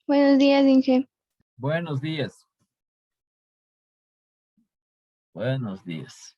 Buenos días, Inge. Buenos días. Buenos días.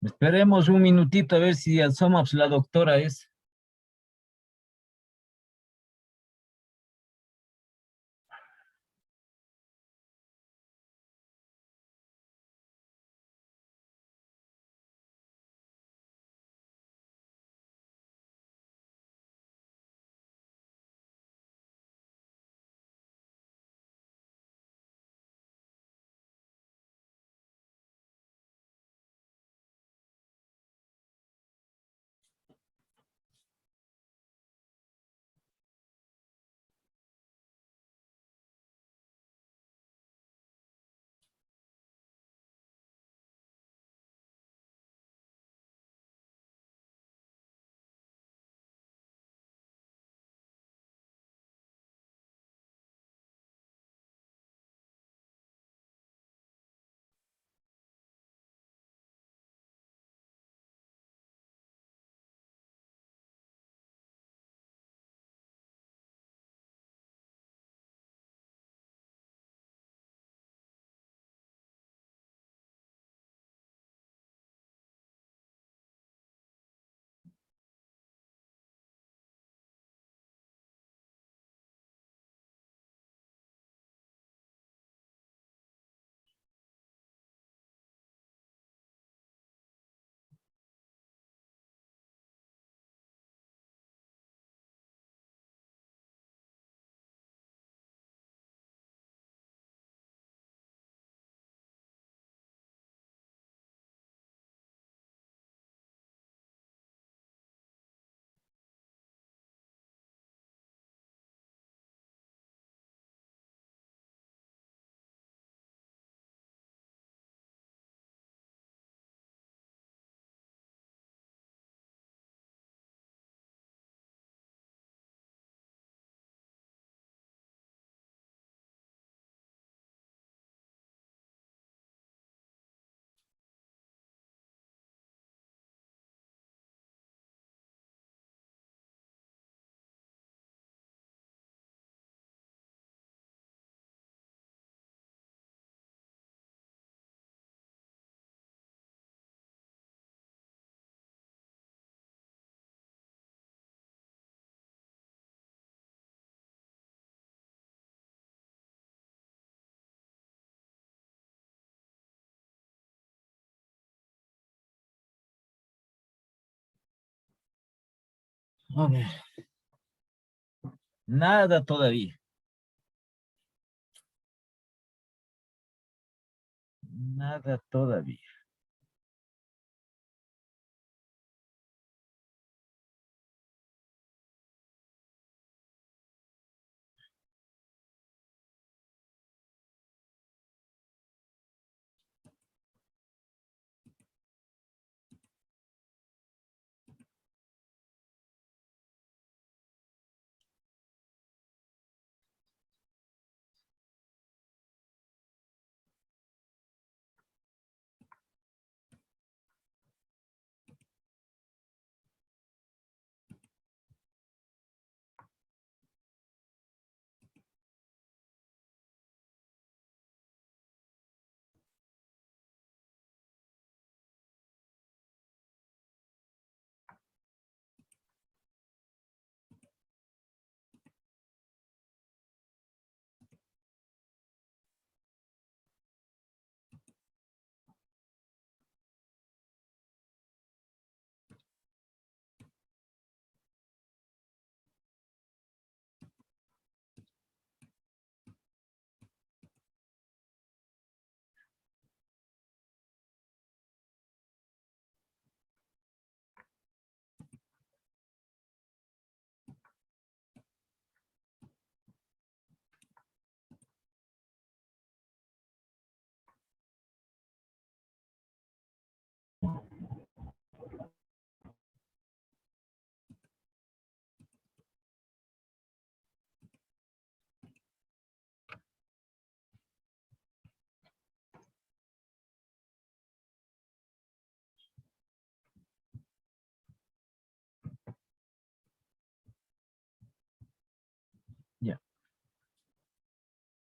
Esperemos un minutito a ver si asoma la doctora es. A ver. Nada todavía. Nada todavía.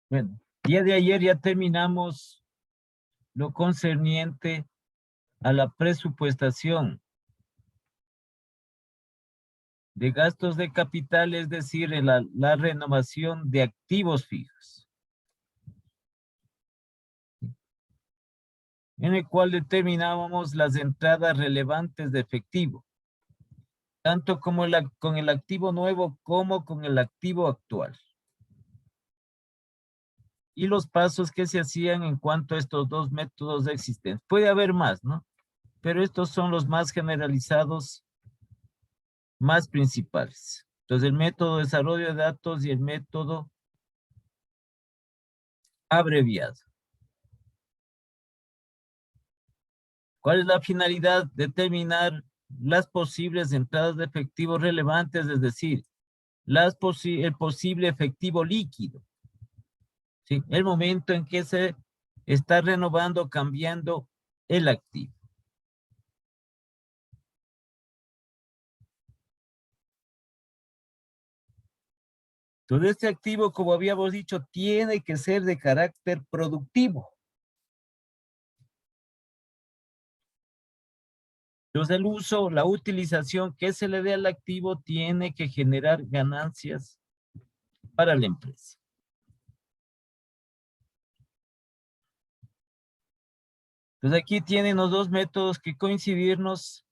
Bueno, día de ayer ya terminamos lo concerniente a la presupuestación de gastos de capital, es decir, la renovación de activos fijos, en el cual determinábamos las entradas relevantes de efectivo, tanto como con el activo nuevo como con el activo actual. Y los pasos que se hacían en cuanto a estos dos métodos existentes. Puede haber más, ¿no? Pero estos son los más generalizados, más principales. Entonces, el método de desarrollo de datos y el método abreviado. ¿Cuál es la finalidad? Determinar las posibles entradas de efectivo relevantes, es decir, el posible efectivo líquido. ¿Sí? El momento en que se está renovando, cambiando el activo. Entonces, este activo, como habíamos dicho, tiene que ser de carácter productivo. Entonces, el uso, la utilización que se le dé al activo tiene que generar ganancias para la empresa. Entonces, aquí tienen los dos métodos que coincidirnos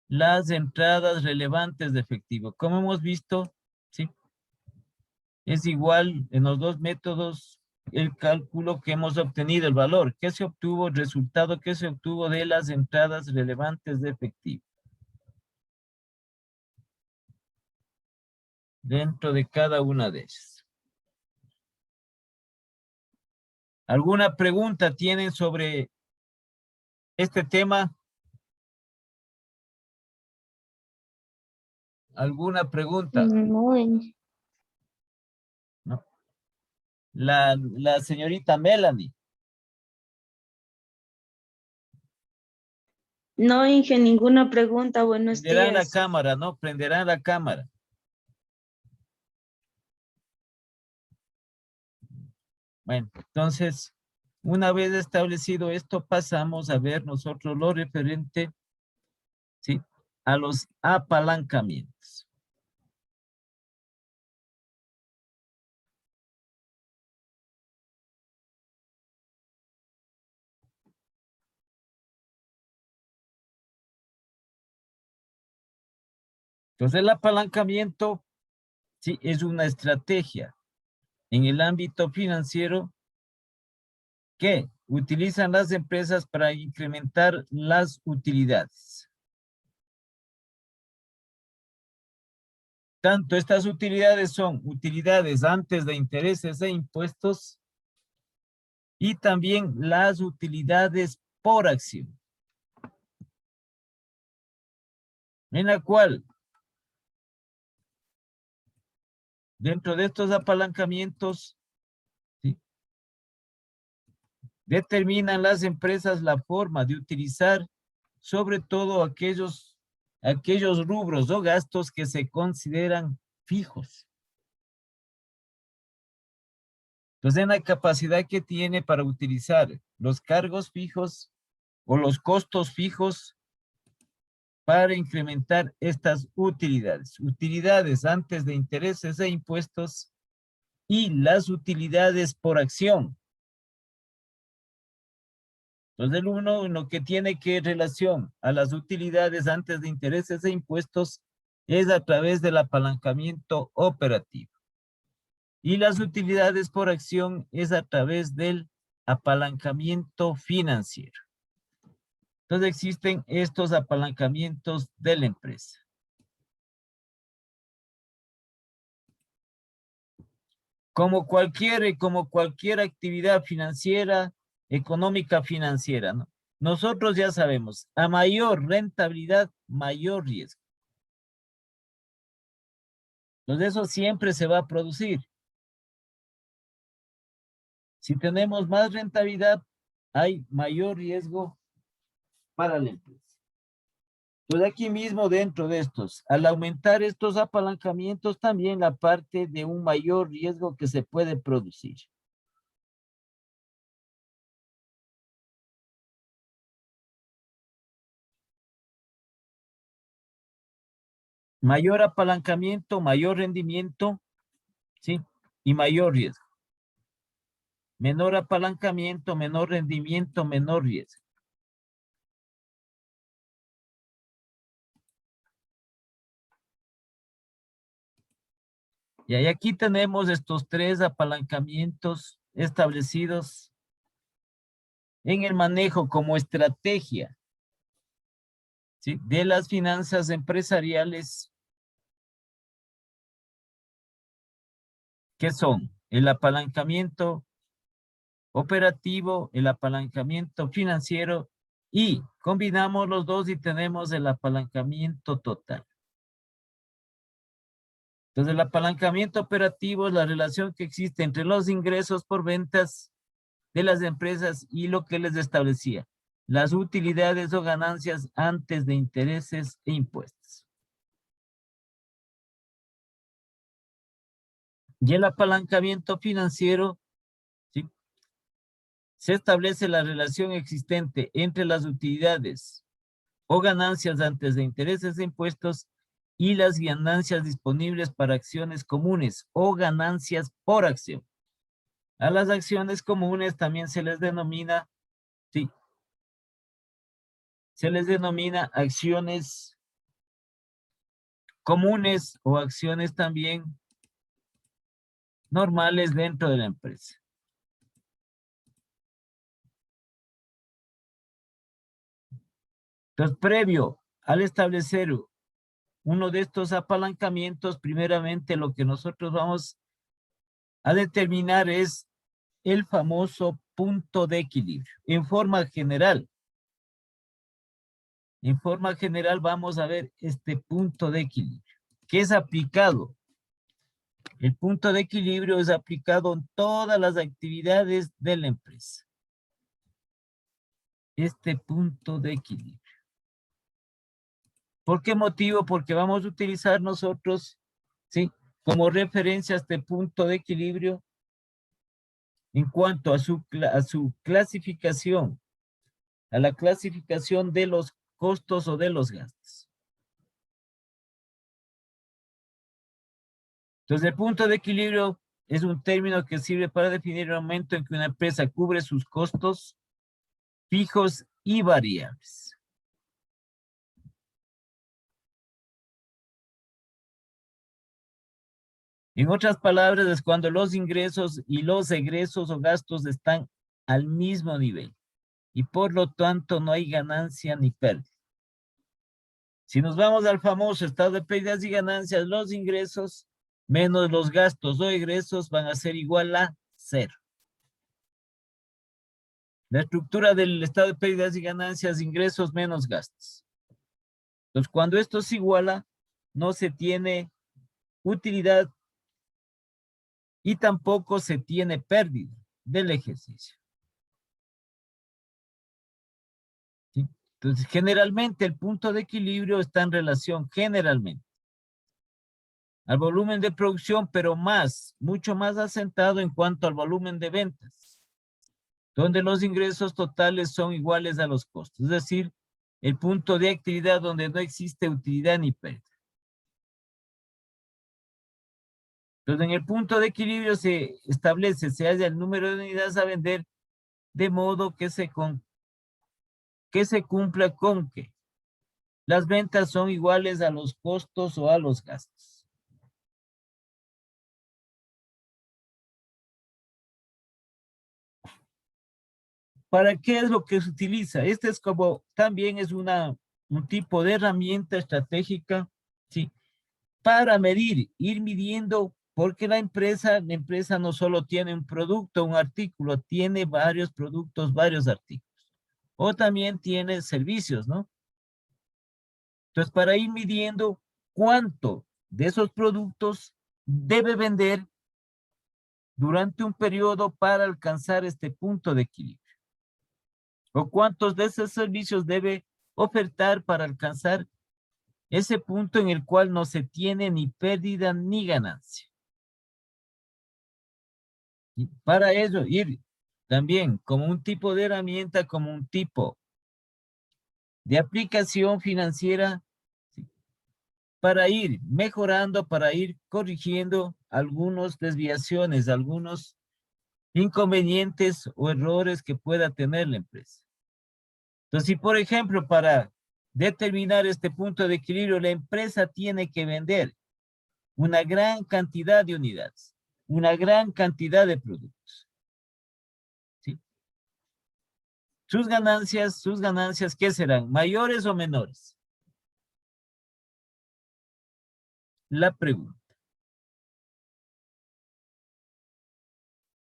las entradas relevantes de efectivo. Como hemos visto, ¿sí? Es igual en los dos métodos el cálculo que hemos obtenido, el valor que se obtuvo, el resultado que se obtuvo de las entradas relevantes de efectivo. Dentro de cada una de ellas. ¿Alguna pregunta tienen sobre este tema? ¿Alguna pregunta? No, No. La señorita Melanie. No, Inge, ninguna pregunta. Buenos Prenderán la días. cámara, ¿no? Prenderán la cámara. Bueno, entonces, una vez establecido esto, pasamos a ver nosotros lo referente, ¿sí?, a los apalancamientos. Entonces, el apalancamiento, sí, es una estrategia en el ámbito financiero que utilizan las empresas para incrementar las utilidades. Tanto estas utilidades son utilidades antes de intereses e impuestos y también las utilidades por acción, en la cual dentro de estos apalancamientos, ¿sí?, determinan las empresas la forma de utilizar sobre todo aquellos rubros o gastos que se consideran fijos. Entonces, en la capacidad que tiene para utilizar los cargos fijos o los costos fijos para incrementar estas utilidades. Utilidades antes de intereses e impuestos y las utilidades por acción. Entonces, el uno, en lo que tiene que relación a las utilidades antes de intereses e impuestos es a través del apalancamiento operativo. Y las utilidades por acción es a través del apalancamiento financiero. Entonces, existen estos apalancamientos de la empresa. Como cualquier actividad financiera, económica financiera, ¿no? Nosotros ya sabemos, a mayor rentabilidad, mayor riesgo. Entonces, eso siempre se va a producir. Si tenemos más rentabilidad, hay mayor riesgo para la empresa. Pues aquí mismo dentro de estos, al aumentar estos apalancamientos, también la parte de un mayor riesgo que se puede producir. Mayor apalancamiento, mayor rendimiento, ¿sí? Y mayor riesgo. Menor apalancamiento, menor rendimiento, menor riesgo. Y ahí aquí tenemos estos 3 apalancamientos establecidos en el manejo como estrategia, ¿sí? De las finanzas empresariales, que son el apalancamiento operativo, el apalancamiento financiero, y combinamos los dos y tenemos el apalancamiento total. Entonces, el apalancamiento operativo es la relación que existe entre los ingresos por ventas de las empresas y lo que les establecía, las utilidades o ganancias antes de intereses e impuestos. Y el apalancamiento financiero, ¿sí? Se establece la relación existente entre las utilidades o ganancias antes de intereses e impuestos y las ganancias disponibles para acciones comunes o ganancias por acción. A las acciones comunes también se les denomina, sí, se les denomina acciones comunes o acciones también normales dentro de la empresa. Entonces, previo al establecer uno de estos apalancamientos, primeramente lo que nosotros vamos a determinar es el famoso punto de equilibrio. En forma general vamos a ver este punto de equilibrio, que es aplicado. El punto de equilibrio es aplicado en todas las actividades de la empresa. Este punto de equilibrio. ¿Por qué motivo? Porque vamos a utilizar nosotros, ¿sí?, como referencia este punto de equilibrio en cuanto a su clasificación, a la clasificación de los costos o de los gastos. Entonces, el punto de equilibrio es un término que sirve para definir el momento en que una empresa cubre sus costos fijos y variables. En otras palabras, es cuando los ingresos y los egresos o gastos están al mismo nivel y por lo tanto no hay ganancia ni pérdida. Si nos vamos al famoso estado de pérdidas y ganancias, los ingresos menos los gastos o egresos van a ser igual a 0. La estructura del estado de pérdidas y ganancias, ingresos menos gastos. Entonces, cuando esto se iguala, no se tiene utilidad y tampoco se tiene pérdida del ejercicio. ¿Sí? Entonces, generalmente el punto de equilibrio está en relación, generalmente, al volumen de producción, pero mucho más asentado en cuanto al volumen de ventas, donde los ingresos totales son iguales a los costos, es decir, el punto de actividad donde no existe utilidad ni pérdida. Entonces, en el punto de equilibrio se establece, se halla el número de unidades a vender, de modo que se cumpla con que las ventas son iguales a los costos o a los gastos. ¿Para qué es lo que se utiliza? Este es como, también es un tipo de herramienta estratégica, ¿sí?, para medir, ir midiendo, porque la empresa no solo tiene un producto, un artículo, tiene varios productos, varios artículos. O también tiene servicios, ¿no? Entonces, para ir midiendo cuánto de esos productos debe vender durante un periodo para alcanzar este punto de equilibrio. O cuántos de esos servicios debe ofertar para alcanzar ese punto en el cual no se tiene ni pérdida ni ganancia. Y para ello, ir también como un tipo de herramienta, como un tipo de aplicación financiera, ¿sí? Para ir mejorando, para ir corrigiendo algunas desviaciones, algunos inconvenientes o errores que pueda tener la empresa. Entonces, si por ejemplo, para determinar este punto de equilibrio, la empresa tiene que vender una gran cantidad de unidades, una gran cantidad de productos, ¿sí? Sus ganancias, ¿qué serán? ¿Mayores o menores? La pregunta.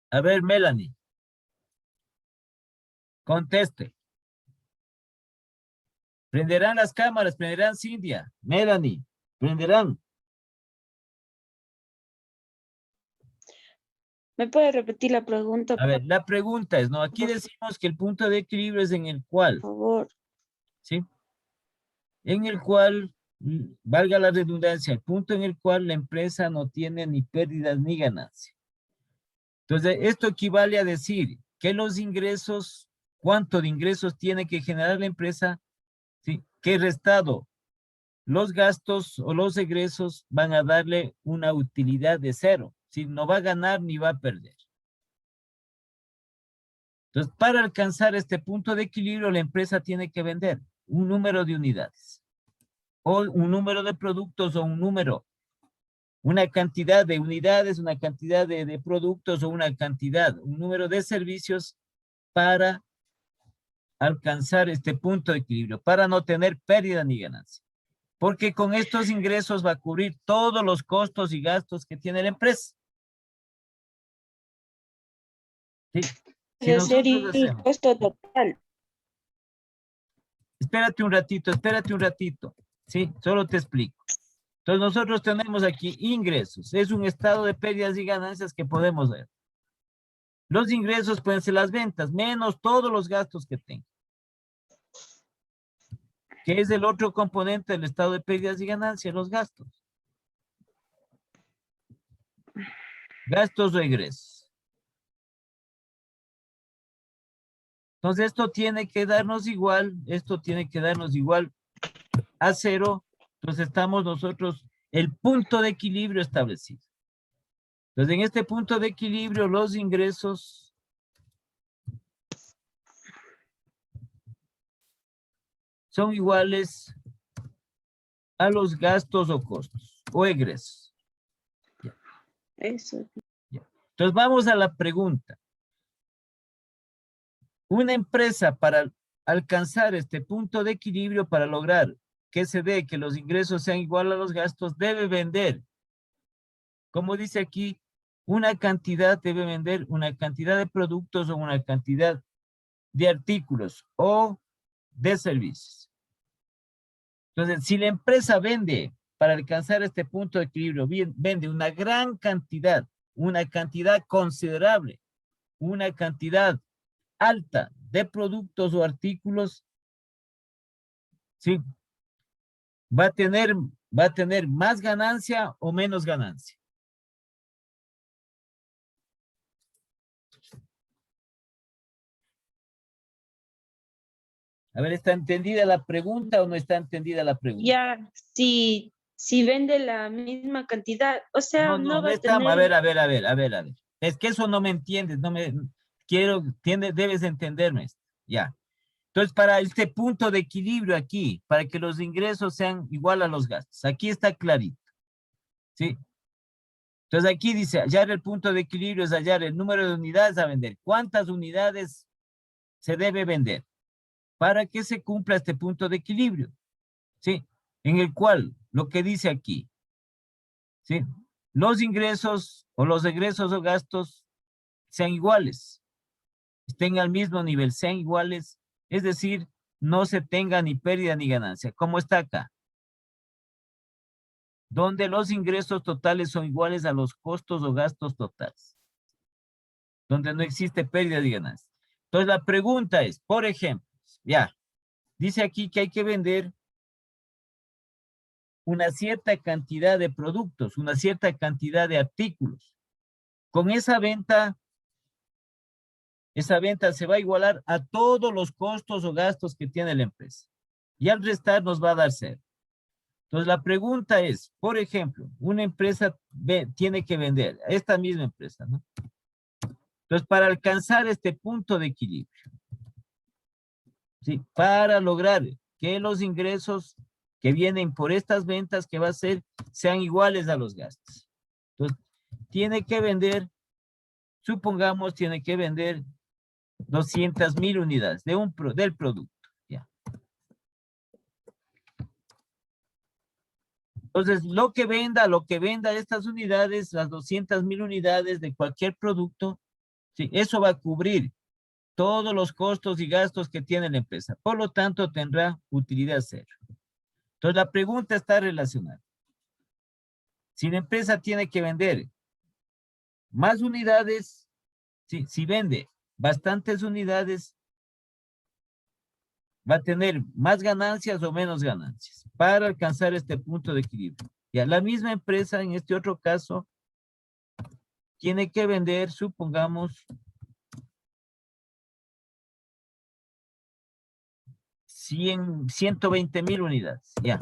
A ver, Melanie. Conteste. Prenderán las cámaras, prenderán Cintia, Melanie, prenderán. ¿Me puede repetir la pregunta, A ver, la pregunta es, ¿no? Aquí decimos que el punto de equilibrio es en el cual, por favor? ¿sí? En el cual, valga la redundancia, el punto en el cual la empresa no tiene ni pérdidas ni ganancias. Entonces, esto equivale a decir que los ingresos, cuánto de ingresos tiene que generar la empresa, ¿sí? Que restado los gastos o los egresos van a darle una utilidad de cero, ¿sí? No va a ganar ni va a perder. Entonces, para alcanzar este punto de equilibrio, la empresa tiene que vender un número de unidades, o un número de productos, o un número, una cantidad de unidades, una cantidad de productos, o una cantidad, un número de servicios para alcanzar este punto de equilibrio, para no tener pérdida ni ganancia. Porque con estos ingresos va a cubrir todos los costos y gastos que tiene la empresa. ¿Sí? Si Es decir, nosotros el hacemos, costo total. espérate un ratito, ¿sí? Solo te explico. Entonces nosotros tenemos aquí ingresos, es un estado de pérdidas y ganancias que podemos ver. Los ingresos pueden ser las ventas, menos todos los gastos que tenga. ¿Qué es el otro componente del estado de pérdidas y ganancias? Los gastos. Gastos o egresos. Entonces esto tiene que darnos igual a cero. Entonces estamos nosotros, el punto de equilibrio establecido. Entonces en este punto de equilibrio los ingresos son iguales a los gastos o costos o egresos. Eso. Entonces vamos a la pregunta. Una empresa para alcanzar este punto de equilibrio, para lograr que se dé que los ingresos sean iguales a los gastos, debe vender, como dice aquí, debe vender una cantidad de productos o una cantidad de artículos o de servicios. Entonces, si la empresa vende para alcanzar este punto de equilibrio, vende una gran cantidad, una cantidad considerable, una cantidad alta de productos o artículos, ¿sí? Va a tener más ganancia o menos ganancia. A ver, ¿está entendida la pregunta o no está entendida la pregunta? Ya, si vende la misma cantidad, o sea, No no va a estamos, tener. a ver. Es que eso no me entiendes, debes entenderme. Ya. Entonces, para este punto de equilibrio aquí, para que los ingresos sean igual a los gastos, aquí está clarito. ¿Sí? Entonces aquí dice, hallar el punto de equilibrio es hallar el número de unidades a vender. ¿Cuántas unidades se debe vender para que se cumpla este punto de equilibrio? ¿Sí? En el cual, lo que dice aquí, ¿sí? Los ingresos o los egresos o gastos sean iguales, estén al mismo nivel, sean iguales, es decir, no se tenga ni pérdida ni ganancia, como está acá, donde los ingresos totales son iguales a los costos o gastos totales, donde no existe pérdida ni ganancia. Entonces la pregunta es, por ejemplo, ya, dice aquí que hay que vender una cierta cantidad de productos, una cierta cantidad de artículos. Con esa venta se va a igualar a todos los costos o gastos que tiene la empresa. Y al restar nos va a dar cero. Entonces la pregunta es, por ejemplo, una empresa tiene que vender, esta misma empresa, ¿no? Entonces para alcanzar este punto de equilibrio, ¿sí? Para lograr que los ingresos que vienen por estas ventas que va a ser sean iguales a los gastos. Entonces tiene que vender, supongamos, tiene que vender 200,000 unidades del producto. ¿Ya? Entonces, lo que venda estas unidades, las 200,000 unidades de cualquier producto, ¿sí? Eso va a cubrir todos los costos y gastos que tiene la empresa. Por lo tanto, tendrá utilidad cero. Entonces, la pregunta está relacionada. Si la empresa tiene que vender más unidades, ¿sí? Si vende bastantes unidades, va a tener más ganancias o menos ganancias para alcanzar este punto de equilibrio. Ya la misma empresa, en este otro caso, tiene que vender, supongamos, 120,000 unidades, ya.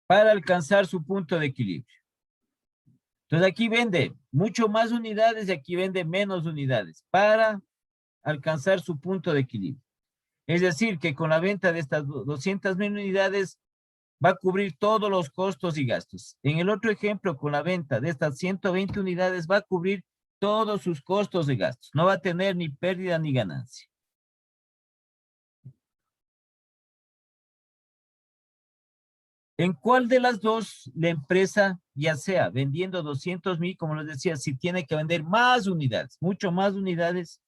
Para alcanzar su punto de equilibrio. Entonces aquí vende mucho más unidades y aquí vende menos unidades para alcanzar su punto de equilibrio. Es decir, que con la venta de estas 200,000 unidades va a cubrir todos los costos y gastos. En el otro ejemplo, con la venta de estas 120 unidades va a cubrir todos sus costos y gastos. No va a tener ni pérdida ni ganancia. ¿En cuál de las dos la empresa, ya sea vendiendo 200,000, como les decía, si tiene que vender más unidades, mucho más unidades,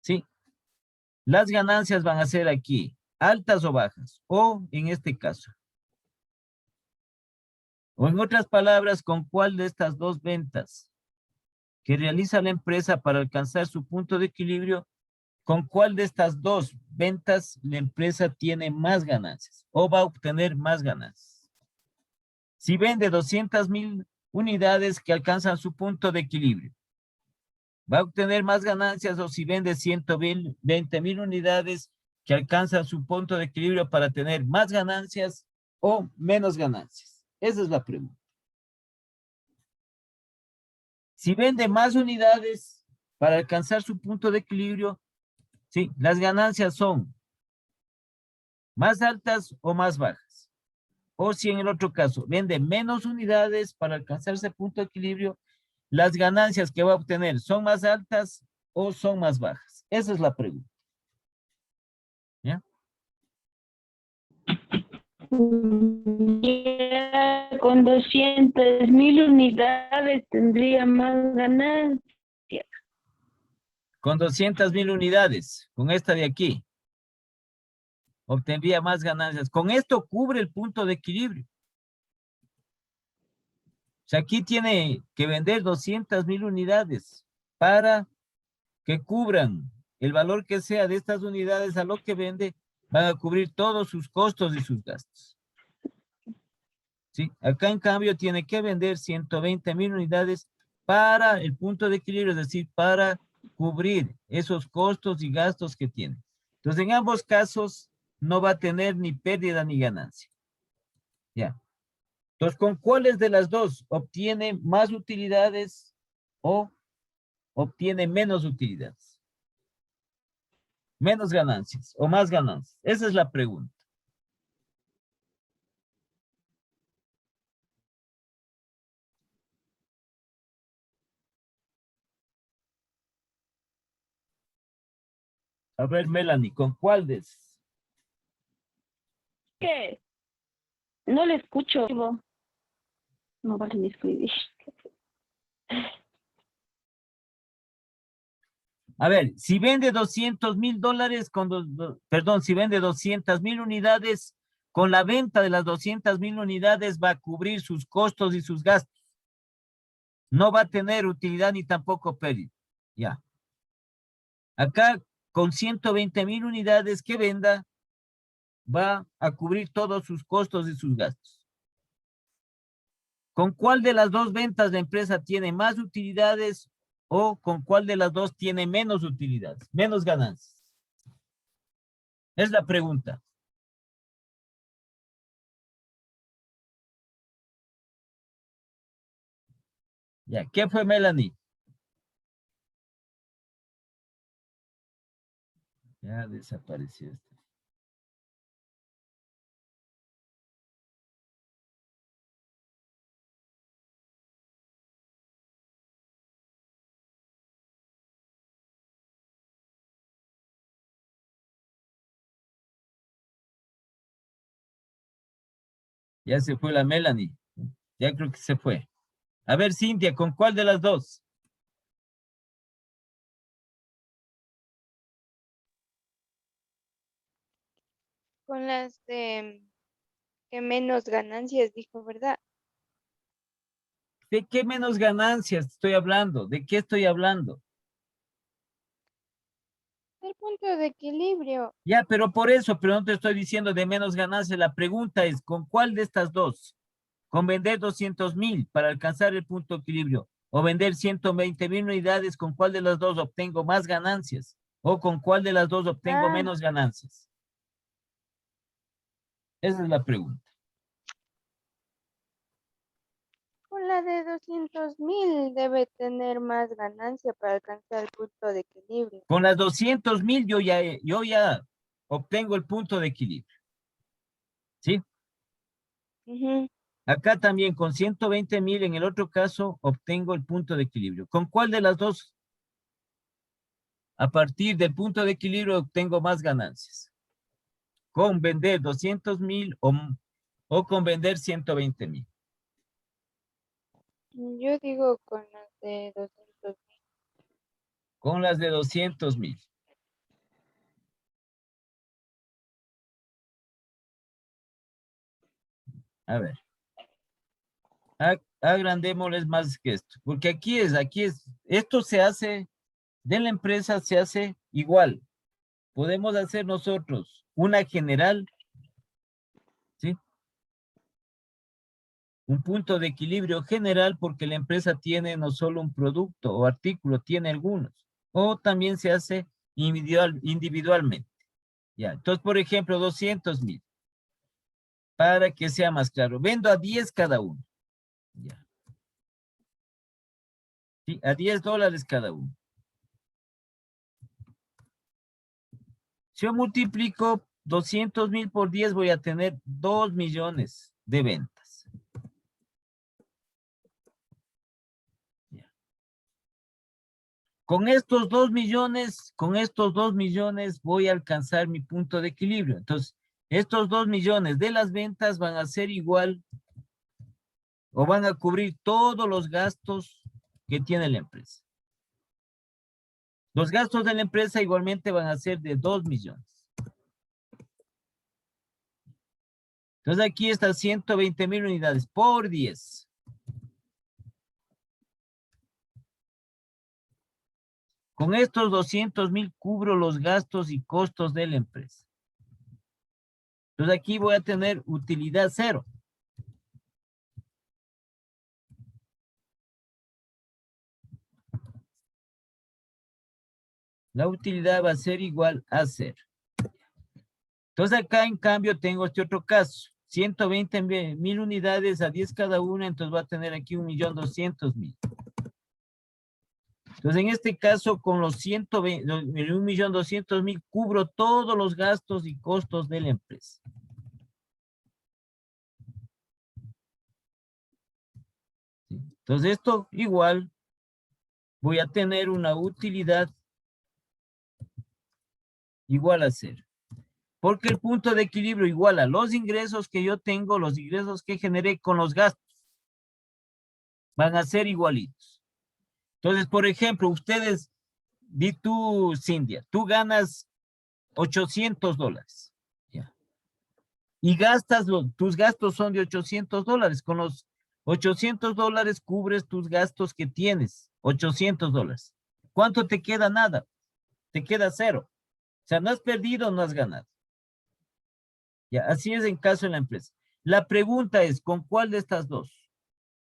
¿sí? Las ganancias van a ser aquí, altas o bajas, o en este caso. O en otras palabras, ¿con cuál de estas dos ventas que realiza la empresa para alcanzar su punto de equilibrio, con cuál de estas dos ventas la empresa tiene más ganancias o va a obtener más ganancias? Si vende 200,000 unidades que alcanzan su punto de equilibrio, ¿va a obtener más ganancias o si vende 120,000 unidades que alcanzan su punto de equilibrio para tener más ganancias o menos ganancias? Esa es la pregunta. Si vende más unidades para alcanzar su punto de equilibrio, sí, las ganancias son más altas o más bajas. O si en el otro caso vende menos unidades para alcanzar ese punto de equilibrio, las ganancias que va a obtener son más altas o son más bajas. Esa es la pregunta. ¿Ya? Ya con 200,000 unidades tendría más ganancias. Con 200,000 unidades, con esta de aquí, obtendría más ganancias. Con esto cubre el punto de equilibrio. O sea, aquí tiene que vender 200,000 unidades para que cubran el valor que sea de estas unidades a lo que vende, van a cubrir todos sus costos y sus gastos. ¿Sí? Acá en cambio tiene que vender 120,000 unidades para el punto de equilibrio, es decir, para cubrir esos costos y gastos que tiene. Entonces, en ambos casos no va a tener ni pérdida ni ganancia. Ya. Entonces, ¿con cuáles de las dos obtiene más utilidades o obtiene menos utilidades? Menos ganancias o más ganancias. Esa es la pregunta. A ver, Melanie, ¿con cuál de? ¿Qué? No le escucho. No vale ni escribir. A ver, si vende 200,000 dólares si vende 200,000 unidades, con la venta de las 200,000 unidades va a cubrir sus costos y sus gastos. No va a tener utilidad ni tampoco pérdida. Ya. Acá, con 120,000 unidades que venda, va a cubrir todos sus costos y sus gastos. ¿Con cuál de las dos ventas la empresa tiene más utilidades o con cuál de las dos tiene menos utilidades, menos ganancias? Es la pregunta. Ya, ¿qué fue, Melanie? Ya desapareció esto. Ya se fue la Melanie. Ya creo que se fue. A ver, Cintia, ¿con cuál de las dos? Con las de que menos ganancias, dijo, ¿verdad? ¿De qué menos ganancias estoy hablando? ¿De qué estoy hablando? El punto de equilibrio. Ya, pero por eso, pero no te estoy diciendo de menos ganancias. La pregunta es, ¿con cuál de estas dos? ¿Con vender 200,000 para alcanzar el punto de equilibrio? ¿O vender 120,000 unidades? ¿Con cuál de las dos obtengo más ganancias? ¿O con cuál de las dos obtengo Ah, menos ganancias? Esa es la pregunta. con la de 200,000 debe tener más ganancia para alcanzar el punto de equilibrio. Con las 200,000 yo ya obtengo el punto de equilibrio. ¿Sí? Ujú. Acá también con 120,000 en el otro caso obtengo el punto de equilibrio. ¿Con cuál de las dos? A partir del punto de equilibrio obtengo más ganancias. ¿Con vender 200,000 o con vender 120,000? Yo digo con las de 200,000. Con las de 200,000. A ver. Agrandémosles más que esto. Porque aquí es, esto se hace, de la empresa se hace igual. Podemos hacer nosotros una general, ¿sí? Un punto de equilibrio general porque la empresa tiene no solo un producto o artículo, tiene algunos. O también se hace individualmente. Ya, entonces, por ejemplo, 200,000. Para que sea más claro. Vendo a 10 cada uno. Ya. Sí, a $10 cada uno. Si yo multiplico 200,000 por 10, voy a tener 2 millones de ventas. Ya. Con estos 2 millones voy a alcanzar mi punto de equilibrio. Entonces, estos 2 millones de las ventas van a ser igual o van a cubrir todos los gastos que tiene la empresa. Los gastos de la empresa igualmente van a ser de 2 millones. Entonces aquí está 120,000 unidades por 10. Con estos 200,000 cubro los gastos y costos de la empresa. Entonces aquí voy a tener utilidad cero. La utilidad va a ser igual a 0. Entonces acá en cambio tengo este otro caso. 120,000 unidades a 10 cada una, entonces va a tener aquí 1.200.000. Entonces en este caso con los 1.200.000 cubro todos los gastos y costos de la empresa. ¿Sí? Entonces esto igual voy a tener una utilidad igual a 0. Porque el punto de equilibrio iguala los ingresos que yo tengo, los ingresos que generé con los gastos. Van a ser igualitos. Entonces, por ejemplo, ustedes, di tú, Cintia, tú ganas $800. ¿Ya? Y gastas, tus gastos son de $800. Con los $800 cubres tus gastos que tienes, $800. ¿Cuánto te queda? Nada. Te queda 0. O sea, no has perdido, no has ganado. Ya, así es en caso de la empresa. La pregunta es, ¿con cuál de estas dos?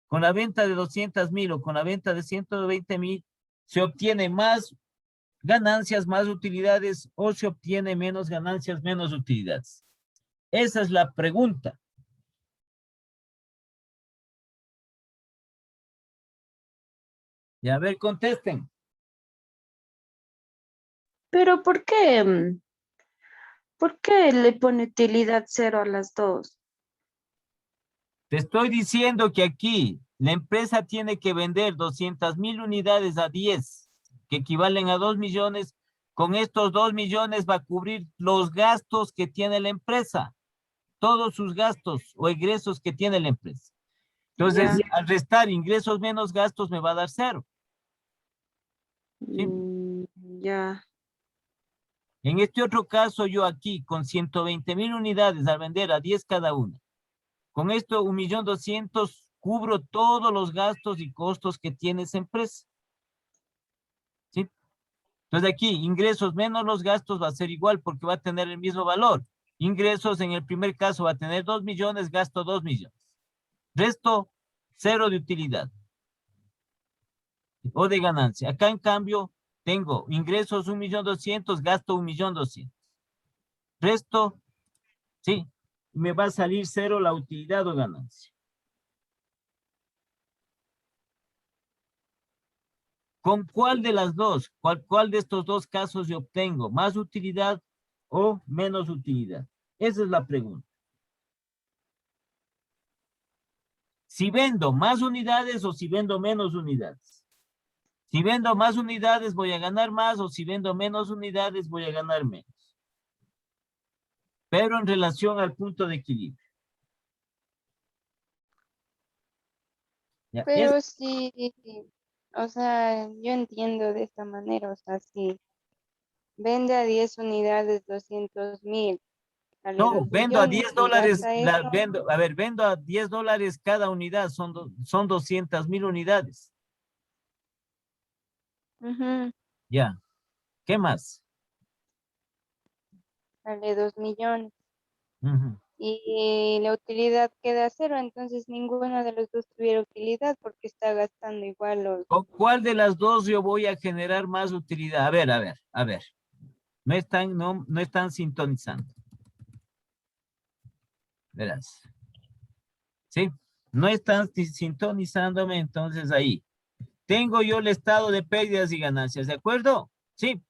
¿Con la venta de 200,000 o con la venta de 120,000 se obtiene más ganancias, más utilidades o se obtiene menos ganancias, menos utilidades? Esa es la pregunta. Y a ver, contesten. Pero ¿por qué? ¿Por qué le pone utilidad cero a las dos? Te estoy diciendo que aquí la empresa tiene que vender 200,000 unidades a 10, que equivalen a 2 millones. Con estos 2 millones va a cubrir los gastos que tiene la empresa, todos sus gastos o ingresos que tiene la empresa. Entonces, Ya. al restar ingresos menos gastos me va a dar cero. ¿Sí? Mm, ya. En este otro caso, yo aquí con 120,000 unidades al vender a 10 cada una. Con esto, 1.200.000 cubro todos los gastos y costos que tiene esa empresa. ¿Sí? Entonces aquí, ingresos menos los gastos va a ser igual porque va a tener el mismo valor. Ingresos en el primer caso va a tener 2 millones, gasto 2 millones. Resto, cero de utilidad o de ganancia. Acá en cambio, tengo ingresos 1.200.000, gasto 1.200.000. Resto, sí, me va a salir cero la utilidad o ganancia. ¿Con cuál de las dos? ¿Cuál de estos dos casos yo obtengo? ¿Más utilidad o menos utilidad? Esa es la pregunta. Si vendo más unidades o si vendo menos unidades. Si vendo más unidades voy a ganar más o si vendo menos unidades voy a ganar menos. Pero en relación al punto de equilibrio. ¿Ya? Pero sí, o sea, yo entiendo de esta manera, o sea, si vende a 10 unidades 200,000, sale No, 2 vendo a millones 10 y dólares, gasta eso. vendo a 10 dólares cada unidad, son 200,000 unidades. Ujú, Ya, ¿qué más? sale 2 millones. Ujú. Y la utilidad queda cero, entonces ninguno de los dos tuviera utilidad porque está gastando igual los... ¿Con cuál de las dos yo voy a generar más utilidad? A ver. No están sintonizando. Verás. ¿Sí? No están sintonizándome, entonces ahí. Tengo yo el estado de pérdidas y ganancias, ¿de acuerdo? Sí.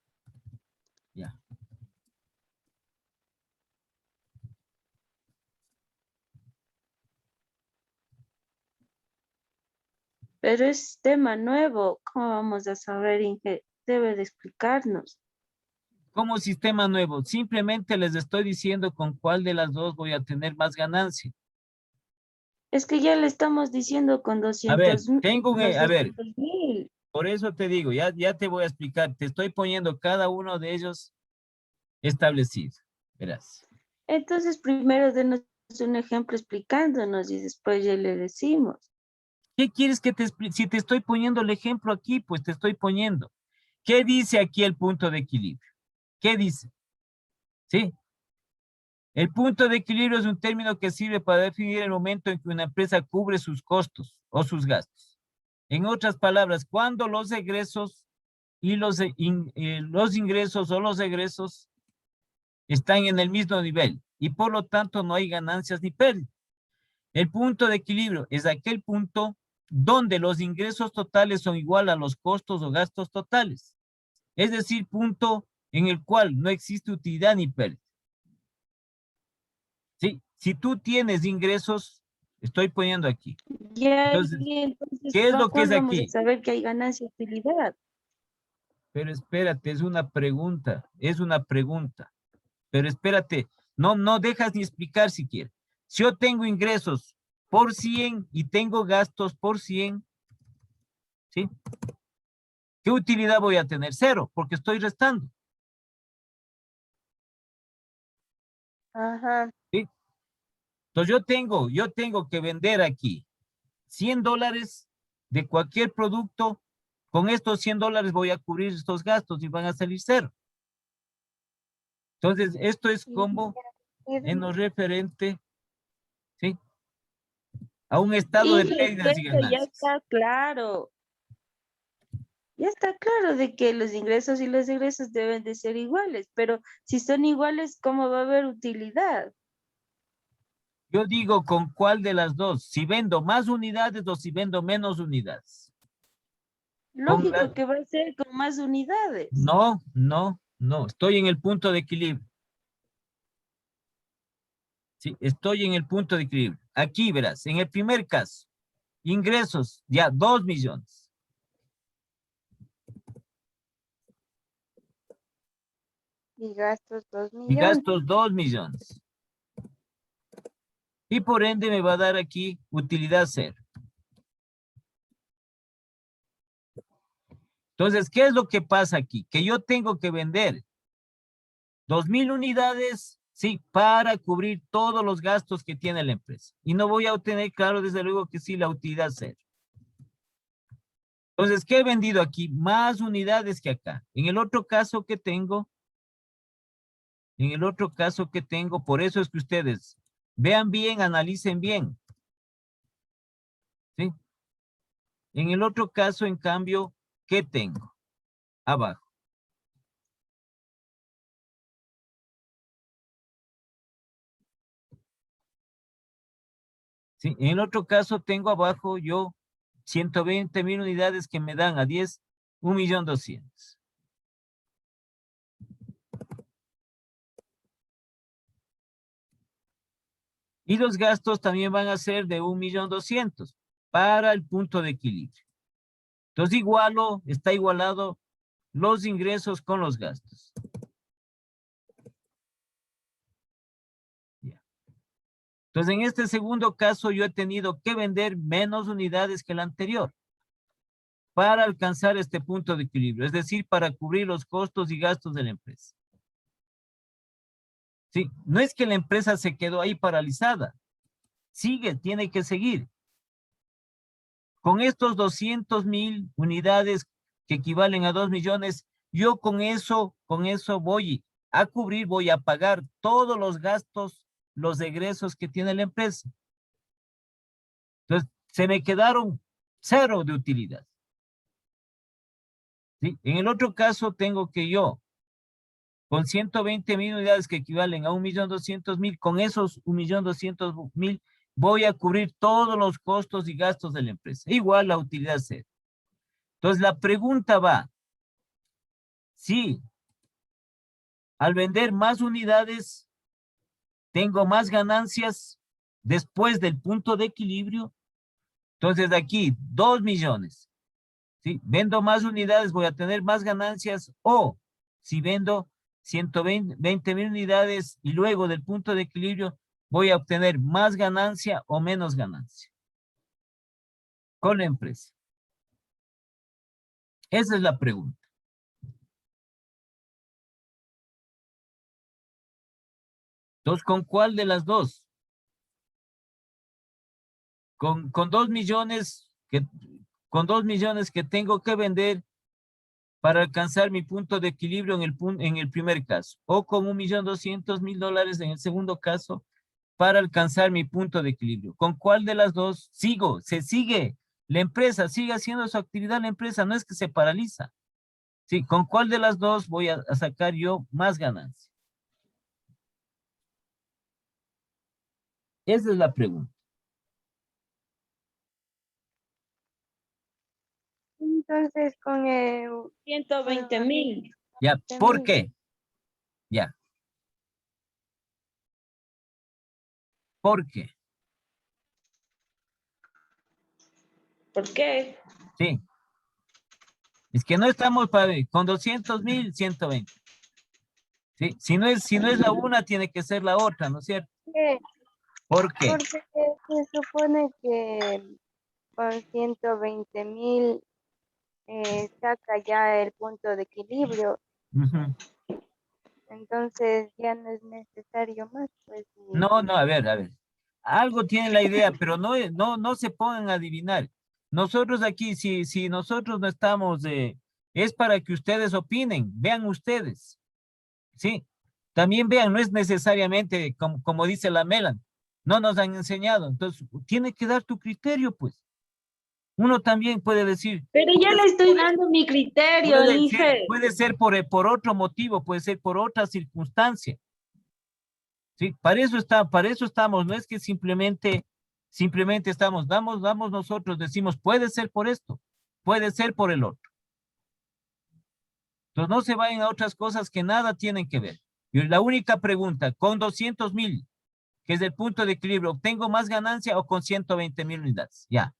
Ya. Pero es tema nuevo. ¿Cómo vamos a saber, Inge? Debe de explicarnos. Como sistema nuevo, simplemente les estoy diciendo con cuál de las dos voy a tener más ganancia. Es que ya le estamos diciendo con A ver, 200, los a ver, 200,000. por eso te digo, ya te voy a explicar, te estoy poniendo cada uno de ellos establecido. Verás. Entonces, primero denos un ejemplo explicándonos y después ya le decimos. ¿Qué quieres que te explique? Si te estoy poniendo el ejemplo aquí, pues te estoy poniendo. ¿Qué dice aquí el punto de equilibrio? ¿Qué dice? ¿Sí? El punto de equilibrio es un término que sirve para definir el momento en que una empresa cubre sus costos o sus gastos. En otras palabras, cuando los egresos y los ingresos o los egresos están en el mismo nivel y por lo tanto no hay ganancias ni pérdidas. El punto de equilibrio es aquel punto donde los ingresos totales son igual a los costos o gastos totales. Es decir, punto en el cual no existe utilidad ni pérdida. ¿Sí? Si tú tienes ingresos, estoy poniendo aquí. Ya, Entonces, y entonces, ¿qué es lo que ¿cuál es vamos a aquí? saber que hay ganancia y utilidad? Pero espérate, es una pregunta. Pero espérate, no dejas ni explicar si quieres. Si yo tengo ingresos por 100 y tengo gastos por 100, ¿sí? ¿Qué utilidad voy a tener? Cero, porque estoy restando, Ajá, ¿sí? Entonces yo tengo que vender aquí 100 dólares de cualquier producto. Con estos 100 dólares voy a cubrir estos gastos y van a salir cero. Entonces, esto es y como en lo referente, ¿sí? A un estado de Hijo, pérdidas y pero ya ganancias. está claro. Ya está claro de que los ingresos y los egresos deben de ser iguales, pero si son iguales, ¿cómo va a haber utilidad? Yo digo, ¿con cuál de las dos? Si vendo más unidades o si vendo menos unidades. Con Lógico que va a ser con más unidades. No, no, no. Estoy en el punto de equilibrio. Sí, estoy en el punto de equilibrio. Aquí verás, en el primer caso, ingresos ya 2 millones. Y gastos 2 Y millones. gastos 2 millones. Y por ende me va a dar aquí utilidad cero. Entonces, ¿qué es lo que pasa aquí? Que yo tengo que vender 2,000 unidades, sí, para cubrir todos los gastos que tiene la empresa. Y no voy a obtener, claro, desde luego que sí, la utilidad cero. Entonces, ¿qué he vendido aquí? Más unidades que acá. En el otro caso que tengo, por eso es que ustedes vean bien, analicen bien. ¿Sí? En el otro caso, en cambio, ¿qué tengo? Abajo. ¿Sí? En el otro caso tengo abajo yo 120,000 unidades que me dan a 10, 1.200.000. Y los gastos también van a ser de 1.200.000 para el punto de equilibrio. Entonces está igualado los ingresos con los gastos. Ya. Entonces, en este segundo caso, yo he tenido que vender menos unidades que el anterior para alcanzar este punto de equilibrio, es decir, para cubrir los costos y gastos de la empresa. Sí, no es que la empresa se quedó ahí paralizada, sigue, tiene que seguir. Con estos 200,000 unidades que equivalen a 2 millones, yo con eso voy a cubrir, voy a pagar todos los gastos, los egresos que tiene la empresa. Entonces, se me quedaron cero de utilidad. ¿Sí? En el otro caso, tengo que yo, con 120,000 unidades que equivalen a 1.200.000, con esos 1.200.000, voy a cubrir todos los costos y gastos de la empresa. Igual la utilidad cero. Entonces, la pregunta va, si al vender más unidades, tengo más ganancias después del punto de equilibrio, entonces aquí 2 millones. ¿Sí? Vendo más unidades, voy a tener más ganancias, o si vendo 120,000 unidades y luego del punto de equilibrio voy a obtener más ganancia o menos ganancia con la empresa. Esa es la pregunta. Entonces, ¿con cuál de las dos? Con 2 millones con 2 millones que tengo que vender para alcanzar mi punto de equilibrio en el primer caso, o con 1.200.000 en el segundo caso para alcanzar mi punto de equilibrio. ¿Con cuál de las dos sigo? Se sigue, la empresa sigue haciendo su actividad, la empresa no es que se paraliza. Sí, ¿con cuál de las dos voy a sacar yo más ganancia? Esa es la pregunta. Entonces, con el 120,000. Ya, ¿por qué? Ya, ¿por qué? ¿Por qué? Sí, es que no estamos con 200,000, 120. Sí, si no es la una, tiene que ser la otra, ¿no es cierto? qué? ¿Por qué? Porque se supone que con 120.000 saca ya el punto de equilibrio, Ujú. entonces ya no es necesario más, pues. No, no, a ver. Algo tiene la idea, pero no se pongan a adivinar. Nosotros aquí, si nosotros no estamos, es para que ustedes opinen, vean ustedes, ¿sí? También vean, no es necesariamente como dice la Melan, no nos han enseñado, entonces tiene que dar tu criterio, pues. Uno también puede decir, Pero ya le estoy dando mi criterio, Níger. puede ser por otro motivo, puede ser por otra circunstancia. ¿Sí? Para eso estamos, no es que simplemente damos nosotros, decimos, puede ser por esto, puede ser por el otro. Entonces no se vayan a otras cosas que nada tienen que ver. Y la única pregunta, con 200,000, que es el punto de equilibrio, ¿obtengo más ganancia o con 120,000 unidades? Ya.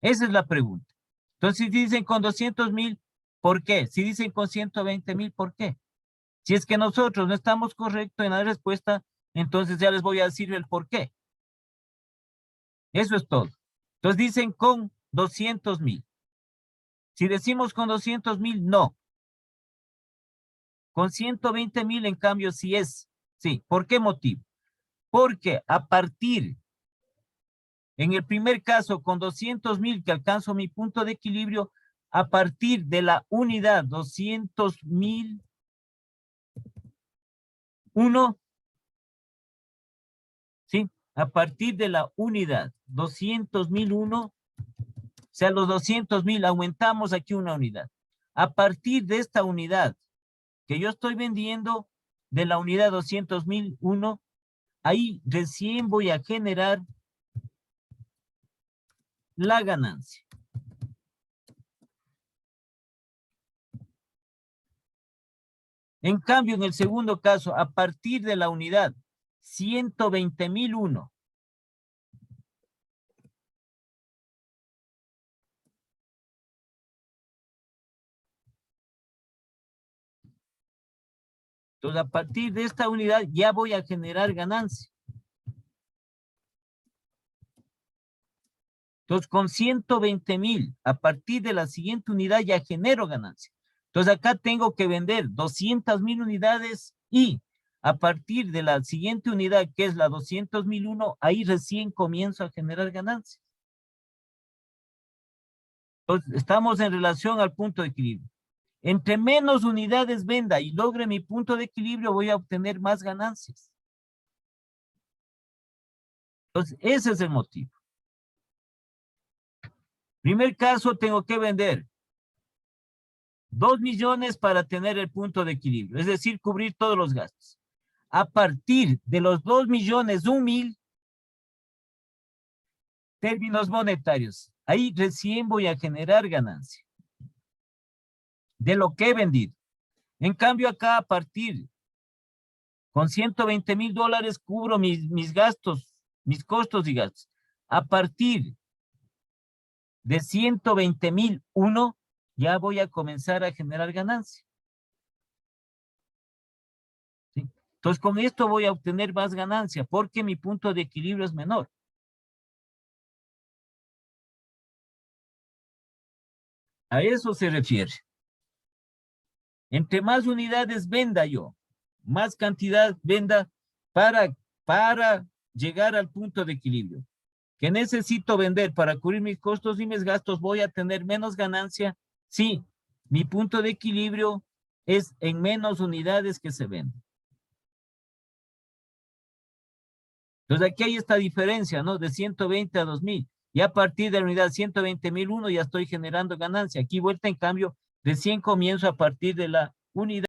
Esa es la pregunta. Entonces, si dicen con 200,000, ¿por qué? Si dicen con 120,000, ¿por qué? Si es que nosotros no estamos correctos en la respuesta, entonces ya les voy a decir el por qué. Eso es todo. Entonces dicen con 200,000. Si decimos con 200,000, no. Con 120,000, en cambio, sí es. Sí. ¿Por qué motivo? Porque a partir, en el primer caso, con 200,000 que alcanzo mi punto de equilibrio, a partir de la unidad 200,000, ¿sí? A partir de la unidad 200,001, o sea, los 200,000 aumentamos aquí una unidad. A partir de esta unidad que yo estoy vendiendo, de la unidad 200,001, ahí recién voy a generar la ganancia. En cambio, en el segundo caso, a partir de la unidad 120,001, entonces, a partir de esta unidad ya voy a generar ganancia. Entonces, con 120,000, a partir de la siguiente unidad ya genero ganancia. Entonces, acá tengo que vender 200,000 unidades y a partir de la siguiente unidad, que es la 200,001, ahí recién comienzo a generar ganancia. Entonces, estamos en relación al punto de equilibrio. Entre menos unidades venda y logre mi punto de equilibrio, voy a obtener más ganancias. Entonces, ese es el motivo. Primer caso, tengo que vender 2 millones para tener el punto de equilibrio, es decir, cubrir todos los gastos. A partir de los 2 millones, 1,000, términos monetarios, ahí recién voy a generar ganancia de lo que he vendido. En cambio, acá a partir, con 120,000 dólares, cubro mis gastos, mis costos y gastos. A partir de 120,001, ya voy a comenzar a generar ganancia. ¿Sí? Entonces, con esto voy a obtener más ganancia porque mi punto de equilibrio es menor. A eso se refiere. Entre más unidades venda yo, más cantidad venda para llegar al punto de equilibrio. ¿Que necesito vender para cubrir mis costos y mis gastos? ¿Voy a tener menos ganancia? Sí, mi punto de equilibrio es en menos unidades que se venden. Entonces aquí hay esta diferencia, ¿no? De 120 a 2,000. Y a partir de la unidad 120,001 ya estoy generando ganancia. Aquí vuelta en cambio, recién comienzo a partir de la unidad.